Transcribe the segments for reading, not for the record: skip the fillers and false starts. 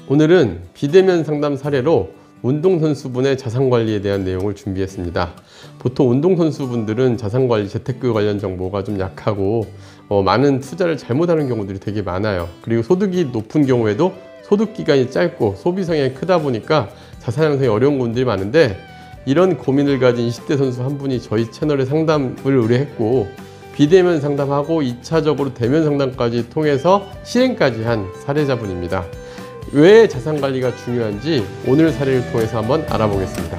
오늘은 비대면 상담 사례로 운동선수분의 자산관리에 대한 내용을 준비했습니다. 보통 운동선수분들은 자산관리, 재테크 관련 정보가 좀 약하고 많은 투자를 잘못하는 경우들이 되게 많아요. 그리고 소득이 높은 경우에도 소득기간이 짧고 소비 성향이 크다 보니까 자산 형성이 어려운 분들이 많은데, 이런 고민을 가진 20대 선수 한 분이 저희 채널에 상담을 의뢰했고, 비대면 상담하고 2차적으로 대면 상담까지 통해서 실행까지 한 사례자분입니다. 왜 자산관리가 중요한지 오늘 사례를 통해서 한번 알아보겠습니다.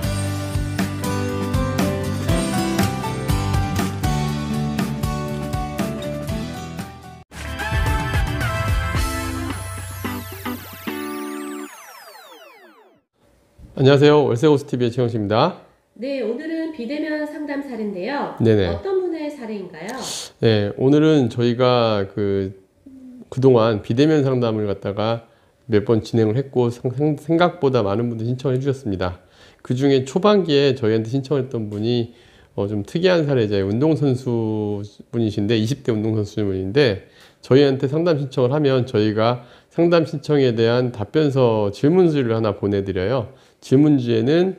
안녕하세요. 월세호스TV의 최영식입니다. 네, 오늘은 비대면 상담 사례인데요. 네네. 어떤 분의 사례인가요? 네, 오늘은 저희가 그동안 비대면 상담을 갖다가 몇 번 진행을 했고 생각보다 많은 분들이 신청을 해주셨습니다. 그 중에 초반기에 저희한테 신청했던 분이 좀 특이한 사례자예요. 운동선수 분이신데 20대 운동선수 분인데, 저희한테 상담 신청을 하면 저희가 상담 신청에 대한 답변서 질문지를 하나 보내드려요. 질문지에는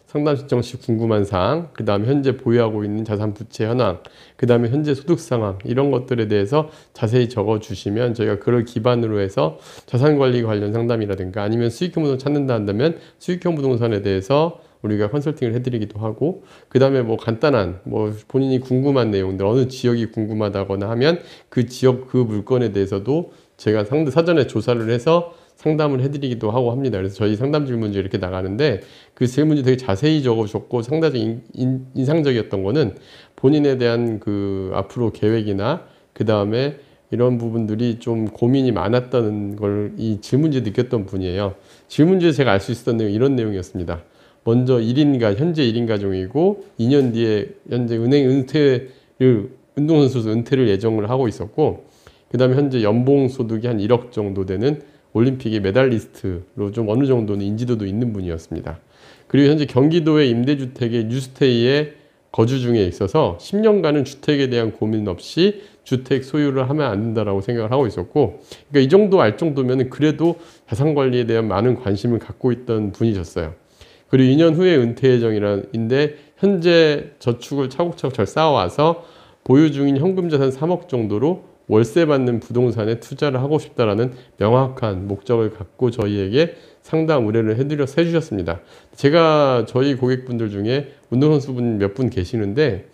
상담 신청 시 궁금한 사항, 그 다음에 현재 보유하고 있는 자산 부채 현황, 그 다음에 현재 소득 상황, 이런 것들에 대해서 자세히 적어 주시면 저희가 그걸 기반으로 해서 자산관리 관련 상담이라든가 아니면 수익형 부동산 찾는다 한다면 수익형 부동산에 대해서 우리가 컨설팅을 해드리기도 하고, 그 다음에 간단한 본인이 궁금한 내용들, 어느 지역이 궁금하다거나 하면 그 지역 그 물건에 대해서도 제가 사전에 조사를 해서 상담을 해드리기도 하고 합니다. 그래서 저희 상담 질문지 이렇게 나가는데, 그 질문지 되게 자세히 적어주셨고 상당히 인상적이었던 거는 본인에 대한 앞으로 계획이나 그 다음에 이런 부분들이 좀 고민이 많았다는 걸 이 질문지에 느꼈던 분이에요. 질문지에서 제가 알 수 있었던 내용이 이런 내용이었습니다. 먼저 현재 1인 가정이고 2년 뒤에 현재 운동선수 은퇴를 예정을 하고 있었고, 그 다음에 현재 연봉 소득이 한 1억 정도 되는 올림픽의 메달리스트로 좀 어느 정도는 인지도도 있는 분이었습니다. 그리고 현재 경기도의 임대주택의 뉴스테이에 거주 중에 있어서 10년간은 주택에 대한 고민 없이 주택 소유를 하면 안 된다라고 생각을 하고 있었고, 그러니까 이 정도 알 정도면 그래도 자산관리에 대한 많은 관심을 갖고 있던 분이셨어요. 그리고 2년 후에 은퇴 예정인데 현재 저축을 차곡차곡 잘 쌓아와서 보유 중인 현금 자산 3억 정도로 월세 받는 부동산에 투자를 하고 싶다라는 명확한 목적을 갖고 저희에게 상담 의뢰를 해주셨습니다. 제가 저희 고객분들 중에 운동선수분 몇 분 계시는데,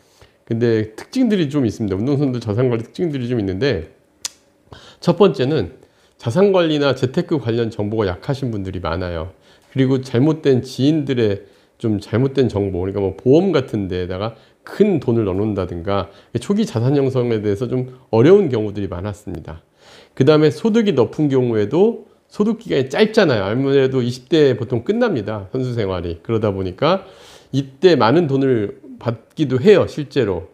근데 특징들이 좀 있습니다. 운동선수들 자산관리 특징들이 좀 있는데, 첫 번째는 자산관리나 재테크 관련 정보가 약하신 분들이 많아요. 그리고 잘못된 지인들의 좀 잘못된 정보, 그러니까 보험 같은 데에다가 큰 돈을 넣는다든가 초기 자산 형성에 대해서 좀 어려운 경우들이 많았습니다. 그 다음에 소득이 높은 경우에도 소득 기간이 짧잖아요. 아무래도 20대에 보통 끝납니다, 선수 생활이. 그러다 보니까 이때 많은 돈을 받기도 해요. 실제로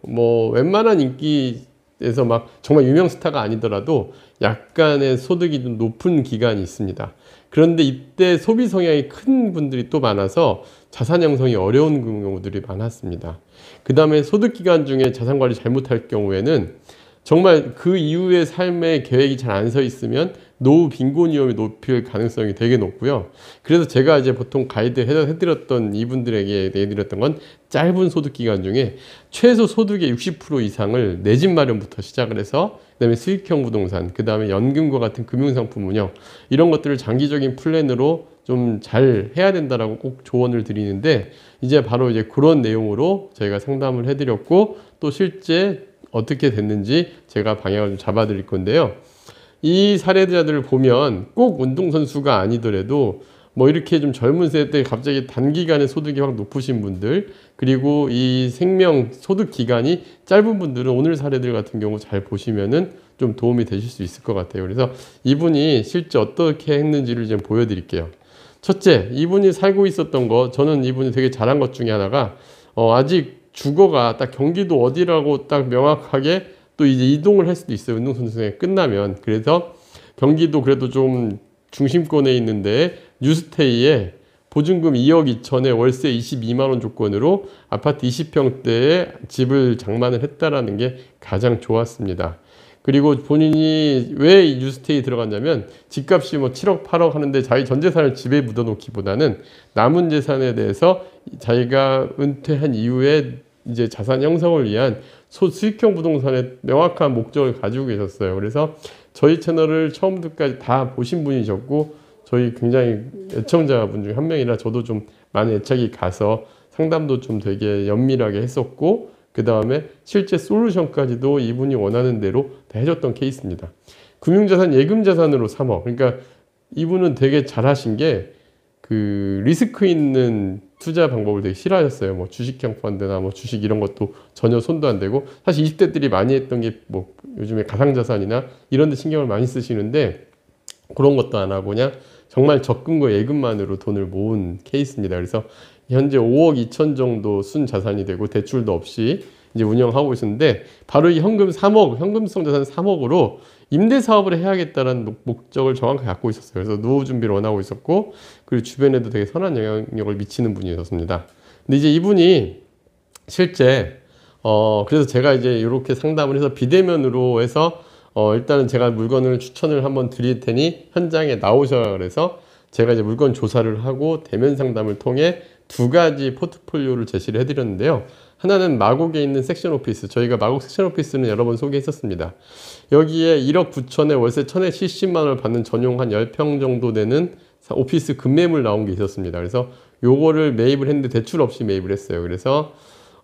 웬만한 인기에서 정말 유명 스타가 아니더라도 약간의 소득이 좀 높은 기간이 있습니다. 그런데 이때 소비 성향이 큰 분들이 또 많아서 자산 형성이 어려운 경우들이 많았습니다. 그 다음에 소득 기간 중에 자산 관리 잘못할 경우에는 정말 그 이후의 삶의 계획이 잘 안 서 있으면 노후 빈곤 위험이 높을 가능성이 되게 높고요. 그래서 제가 이제 보통 가이드 해드렸던 이분들에게 내드렸던 건 짧은 소득 기간 중에 최소 소득의 60% 이상을 내 집 마련부터 시작을 해서, 그 다음에 수익형 부동산, 그 다음에 연금과 같은 금융상품 운영, 이런 것들을 장기적인 플랜으로 좀 잘 해야 된다라고 꼭 조언을 드리는데, 이제 바로 그런 내용으로 저희가 상담을 해드렸고, 또 실제 어떻게 됐는지 제가 방향을 좀 잡아 드릴 건데요. 이 사례자들을 보면 꼭 운동선수가 아니더라도 이렇게 좀 젊은 세대 갑자기 단기간에 소득이 확 높으신 분들, 그리고 이 생명 소득 기간이 짧은 분들은 오늘 사례들 같은 경우 잘 보시면은 좀 도움이 되실 수 있을 것 같아요. 그래서 이분이 실제 어떻게 했는지를 좀 보여드릴게요. 첫째, 이분이 살고 있었던 거, 저는 이분이 되게 잘한 것 중에 하나가 아직 주거가 딱 경기도 어디라고 딱 명확하게 또 이제 이동을 할 수도 있어요, 운동선수가 끝나면. 그래서 경기도 그래도 좀 중심권에 있는데 뉴스테이에 보증금 2억 2천에 월세 22만 원 조건으로 아파트 20평대에 집을 장만을 했다라는 게 가장 좋았습니다. 그리고 본인이 왜 이 뉴스테이에 들어갔냐면 집값이 뭐 7억, 8억 하는데 자기 전 재산을 집에 묻어놓기보다는 남은 재산에 대해서 자기가 은퇴한 이후에 이제 자산 형성을 위한 수익형 부동산의 명확한 목적을 가지고 계셨어요. 그래서 저희 채널을 처음부터까지 다 보신 분이셨고 저희 굉장히 애청자분 중에 한 명이라 저도 좀 많은 애착이 가서 상담도 좀 되게 연밀하게 했었고 그 다음에 실제 솔루션까지도 이분이 원하는 대로 다 해줬던 케이스입니다. 금융자산, 예금자산으로 3억. 그러니까 이분은 되게 잘하신 게 그 리스크 있는 투자 방법을 되게 싫어하셨어요. 뭐 주식형 펀드나 뭐 주식 이런 것도 전혀 손도 안 대고 사실 20대들이 많이 했던 게 뭐 요즘에 가상자산이나 이런 데 신경을 많이 쓰시는데 그런 것도 안 하고 그냥 정말 적금과 예금만으로 돈을 모은 케이스입니다. 그래서 현재 5억 2천 정도 순자산이 되고 대출도 없이 이제 운영하고 있었는데 바로 이 현금 3억, 현금성 자산 3억으로 임대 사업을 해야겠다는 목적을 정확하게 갖고 있었어요. 그래서 노후 준비를 원하고 있었고 그리고 주변에도 되게 선한 영향력을 미치는 분이었습니다. 근데 이제 이분이 실제 그래서 제가 이제 이렇게 상담을 해서 비대면으로 해서 일단은 제가 물건을 추천을 한번 드릴 테니 현장에 나오셔라 그래서 제가 이제 물건 조사를 하고 대면 상담을 통해 두 가지 포트폴리오를 제시를 해드렸는데요. 하나는 마곡에 있는 섹션 오피스. 저희가 마곡 섹션 오피스는 여러 번 소개했었습니다. 여기에 1억 9천에 월세 1,070만 원을 받는 전용 한 10평 정도 되는 오피스 급매물 나온 게 있었습니다. 그래서 요거를 매입을 했는데 대출 없이 매입을 했어요. 그래서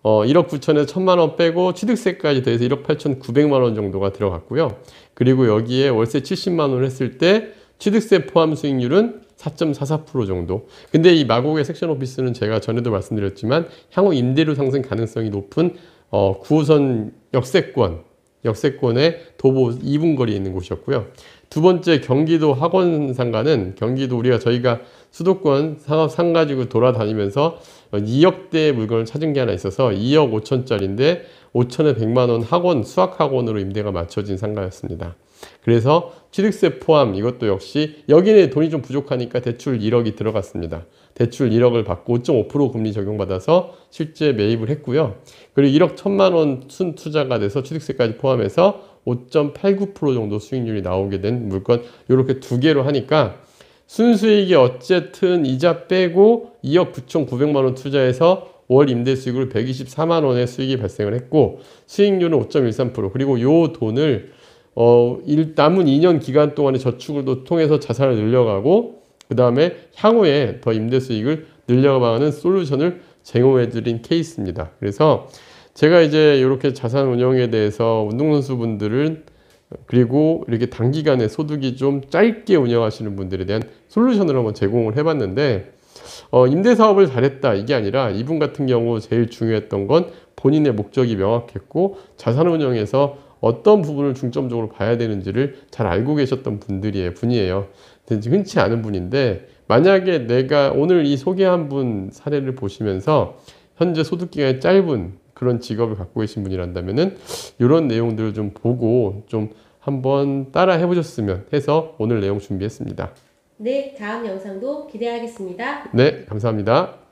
1억 9천에 1,000만 원 빼고 취득세까지 더해서 1억 8,900만 원 정도가 들어갔고요. 그리고 여기에 월세 70만 원을 했을 때 취득세 포함 수익률은 4.44% 정도. 근데 이 마곡의 섹션 오피스는 제가 전에도 말씀드렸지만 향후 임대료 상승 가능성이 높은 9호선 역세권의 도보 2분 거리에 있는 곳이었고요. 두 번째 경기도 학원상가는 경기도 저희가 수도권 상 가지고 돌아다니면서 2억대의 물건을 찾은 게 하나 있어서 2억 5천짜리인데 5천에 100만 원 학원, 수학학원으로 임대가 맞춰진 상가였습니다. 그래서 취득세 포함 이것도 역시 여기는 돈이 좀 부족하니까 대출 1억이 들어갔습니다. 대출 1억을 받고 5.5% 금리 적용받아서 실제 매입을 했고요. 그리고 1억 1,000만 원 순투자가 돼서 취득세까지 포함해서 5.89% 정도 수익률이 나오게 된 물건 이렇게 두 개로 하니까 순수익이 어쨌든 이자 빼고 2억 9,900만 원 투자해서 월 임대 수익으로 124만 원의 수익이 발생을 했고 수익률은 5.13% 그리고 요 돈을 남은 2년 기간 동안의 저축을 또 통해서 자산을 늘려가고 그 다음에 향후에 더 임대 수익을 늘려가는 솔루션을 제공해드린 케이스입니다. 그래서 제가 이제 이렇게 자산 운용에 대해서 운동선수분들은 그리고 이렇게 단기간에 소득이 좀 짧게 운영하시는 분들에 대한 솔루션을 한번 제공을 해봤는데 임대 사업을 잘했다 이게 아니라 이분 같은 경우 제일 중요했던 건 본인의 목적이 명확했고 자산 운용에서 어떤 부분을 중점적으로 봐야 되는지를 잘 알고 계셨던 분이에요. 흔치 않은 분인데 만약에 내가 오늘 이 소개한 분 사례를 보시면서 현재 소득기간이 짧은 그런 직업을 갖고 계신 분이란다면은 이런 내용들을 좀 보고 좀 한번 따라 해보셨으면 해서 오늘 내용 준비했습니다. 네, 다음 영상도 기대하겠습니다. 네, 감사합니다.